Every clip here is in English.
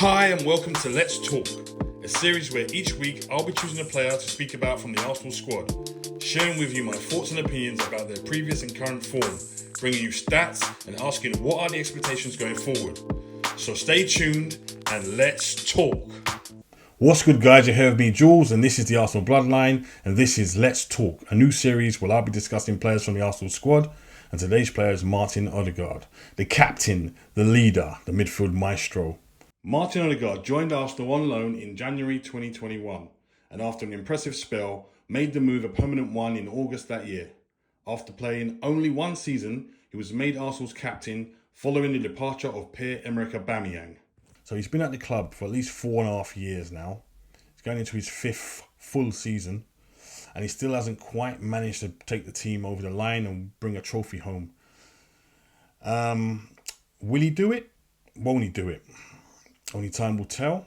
Hi and welcome to Let's Talk, a series where each week I'll be choosing a player to speak about from the Arsenal squad, sharing with you my thoughts and opinions about their previous and current form, bringing you stats and asking what are the expectations going forward. So stay tuned and let's talk. What's good, guys? You're here with me, Jules, and this is the Arsenal Bloodline, and this is Let's Talk, a new series where I'll be discussing players from the Arsenal squad. And today's player is Martin Ødegaard, the captain, the leader, the midfield maestro. Martin Ødegaard joined Arsenal on loan in January 2021 and after an impressive spell made the move a permanent one in August that year. After playing only one season, he was made Arsenal's captain following the departure of Pierre-Emerick Aubameyang. So he's been at the club for at least 4.5 years now. He's going into his 5th full season and he still hasn't quite managed to take the team over the line and bring a trophy home. Will he do it? Won't he do it? Only time will tell.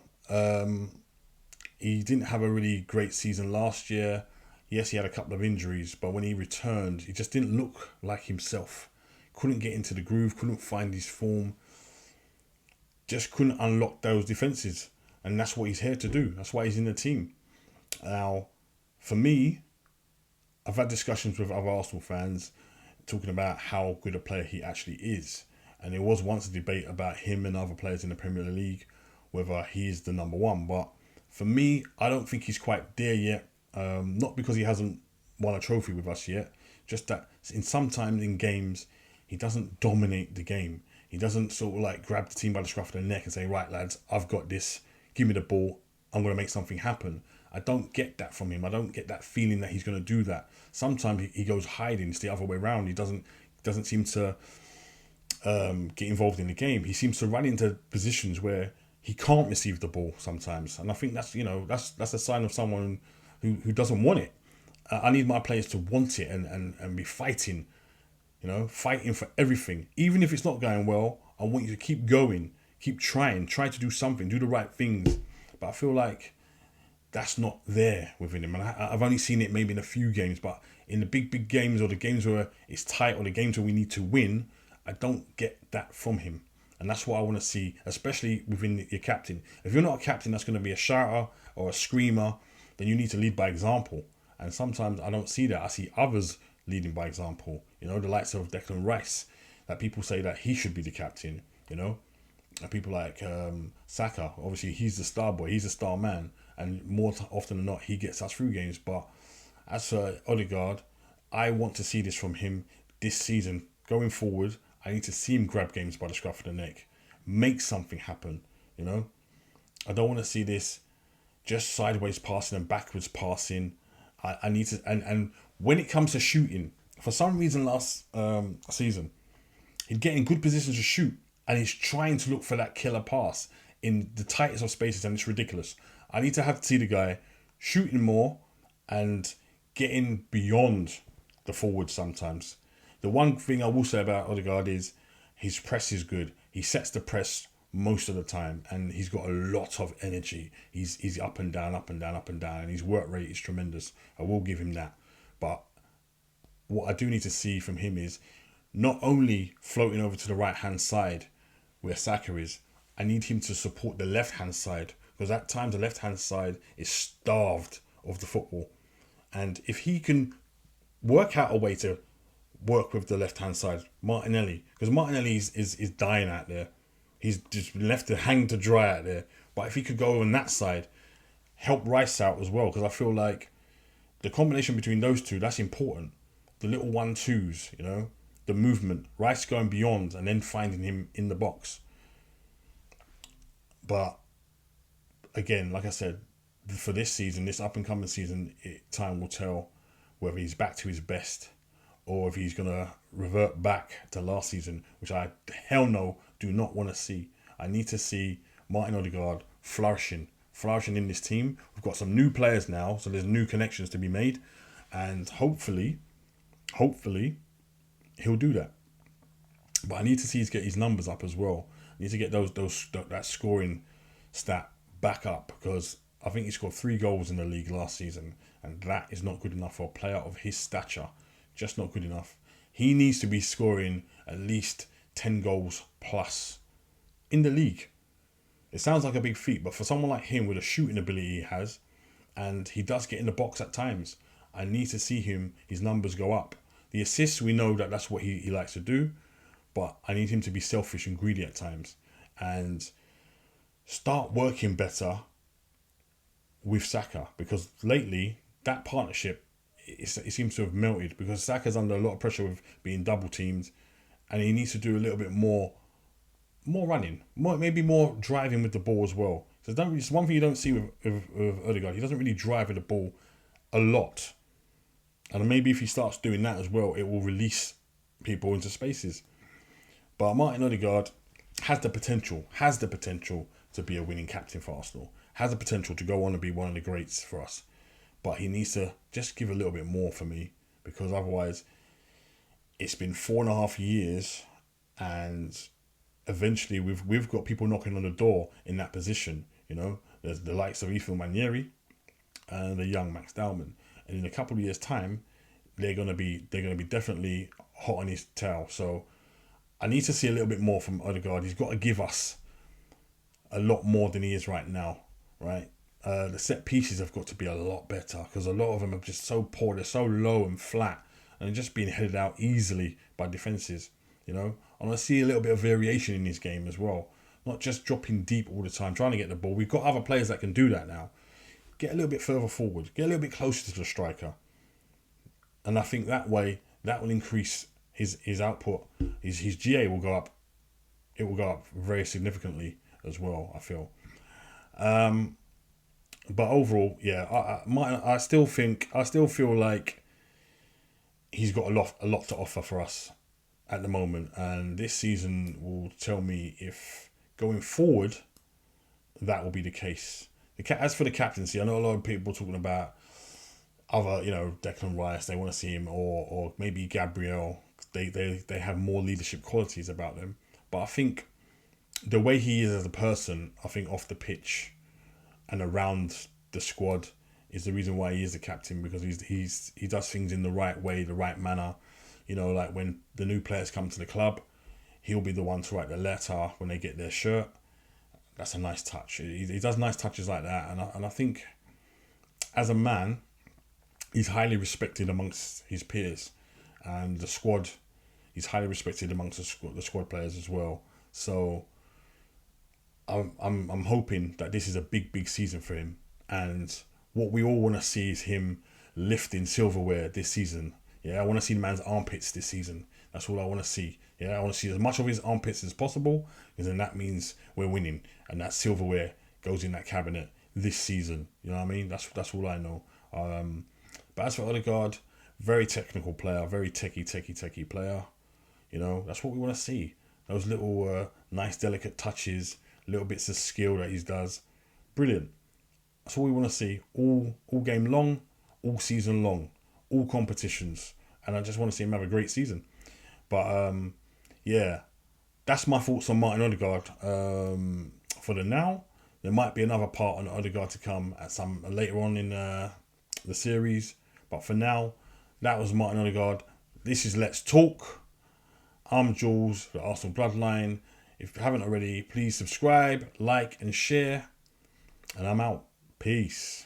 He didn't have a really great season last year. Yes, he had a couple of injuries, but when he returned, he just didn't look like himself. Couldn't get into the groove, couldn't find his form. Just couldn't unlock those defences. And that's what he's here to do. That's why he's in the team. Now, for me, I've had discussions with other Arsenal fans talking about how good a player he actually is. And there was once a debate about him and other players in the Premier League, whether he is the number one. But for me, I don't think he's quite there yet. Not because he hasn't won a trophy with us yet, just that sometimes in games, he doesn't dominate the game. He doesn't sort of like grab the team by the scruff of the neck and say, right, lads, I've got this. Give me the ball. I'm going to make something happen. I don't get that from him. I don't get that feeling that he's going to do that. Sometimes he goes hiding. It's the other way around. He doesn't seem to get involved in the game. He seems to run into positions where he can't receive the ball sometimes. And I think that's a sign of someone who doesn't want it. I need my players to want it and be fighting, fighting for everything. Even if it's not going well, I want you to keep going, keep trying, try to do something, do the right things. But I feel like that's not there within him. And I've only seen it maybe in a few games, but in the big games or the games where it's tight or the games where we need to win, I don't get that from him. And that's what I want to see, especially within your captain. If you're not a captain that's going to be a shouter or a screamer, then you need to lead by example. And sometimes I don't see that. I see others leading by example. The likes of Declan Rice, that people say that he should be the captain, And people like Saka, obviously he's the star boy, he's the star man. And more often than not, he gets us through games. But as for Ødegaard, I want to see this from him this season. Going forward, I need to see him grab games by the scruff of the neck. Make something happen, I don't want to see this just sideways passing and backwards passing. I need to... And when it comes to shooting, for some reason last season, he'd get in good positions to shoot and he's trying to look for that killer pass in the tightest of spaces and it's ridiculous. I need to have to see the guy shooting more and getting beyond the forward sometimes. The one thing I will say about Ødegaard is his press is good. He sets the press most of the time and he's got a lot of energy. He's up and down, and his work rate is tremendous. I will give him that. But what I do need to see from him is not only floating over to the right-hand side where Saka is, I need him to support the left-hand side because at times the left-hand side is starved of the football. And if he can work out a way to work with the left-hand side, Martinelli, because Martinelli is dying out there. He's just left to hang to dry out there. But if he could go on that side, help Rice out as well, because I feel like the combination between those two, that's important. The little 1-2s, the movement, Rice going beyond and then finding him in the box. But again, like I said, for this season, this up-and-coming season, time will tell whether he's back to his best or if he's going to revert back to last season, which I, hell no, do not want to see. I need to see Martin Ødegaard flourishing in this team. We've got some new players now, so there's new connections to be made. And hopefully, he'll do that. But I need to see get his numbers up as well. I need to get that scoring stat back up because I think he scored 3 goals in the league last season, and that is not good enough for a player of his stature. Just not good enough. He needs to be scoring at least 10 goals plus in the league. It sounds like a big feat, but for someone like him with the shooting ability he has, and he does get in the box at times, I need to see his numbers go up. The assists, we know that that's what he likes to do, but I need him to be selfish and greedy at times and start working better with Saka, because lately that partnership, it seems to have melted, because Saka's under a lot of pressure with being double teamed, and he needs to do a little bit more running, maybe more driving with the ball as well. So it's one thing you don't see with Ødegaard. He doesn't really drive with the ball a lot, and maybe if he starts doing that as well, it will release people into spaces. But Martin Ødegaard has the potential to be a winning captain for Arsenal, has the potential to go on and be one of the greats for us. But he needs to just give a little bit more for me, because otherwise it's been 4.5 years, and eventually we've got people knocking on the door in that position. You know, there's the likes of Ethan Manieri and the young Max Dowman, and in a couple of years' time, they're gonna be definitely hot on his tail. So I need to see a little bit more from Ødegaard. He's got to give us a lot more than he is right now, right? The set pieces have got to be a lot better, because a lot of them are just so poor. They're so low and flat, and they're just being headed out easily by defences. You know, I want to see a little bit of variation in his game as well, not just dropping deep all the time, trying to get the ball. We've got other players that can do that now. Get a little bit further forward, get a little bit closer to the striker, and I think that way that will increase his output. His GA will go up. It will go up very significantly as well, I feel. But overall, yeah, I still feel like he's got a lot to offer for us at the moment, and this season will tell me if going forward that will be the case. As for the captaincy, I know a lot of people talking about other, Declan Rice, they want to see him, or maybe Gabriel. They have more leadership qualities about them, but I think the way he is as a person, I think off the pitch and around the squad, is the reason why he is the captain, because he does things in the right way, the right manner. Like when the new players come to the club, he'll be the one to write the letter when they get their shirt. That's a nice touch. He does nice touches like that, and I think as a man, he's highly respected amongst his peers, and the squad, he's highly respected amongst the squad players as well. So I'm hoping that this is a big season for him, and what we all want to see is him lifting silverware this season. Yeah, I want to see the man's armpits this season. That's all I want to see. Yeah, I want to see as much of his armpits as possible, because then that means we're winning, and that silverware goes in that cabinet this season. You know what I mean? That's all I know. But as for Ødegaard, very technical player, very techie player. That's what we want to see. Those little nice, delicate touches, little bits of skill that he does. Brilliant. That's all we want to see. All game long, all season long, all competitions. And I just want to see him have a great season. But, yeah, that's my thoughts on Martin Ødegaard. For the now, there might be another part on Ødegaard to come at some later on in the series. But for now, that was Martin Ødegaard. This is Let's Talk. I'm Jules, the Arsenal Bloodline. If you haven't already, please subscribe, like, and share. And I'm out. Peace.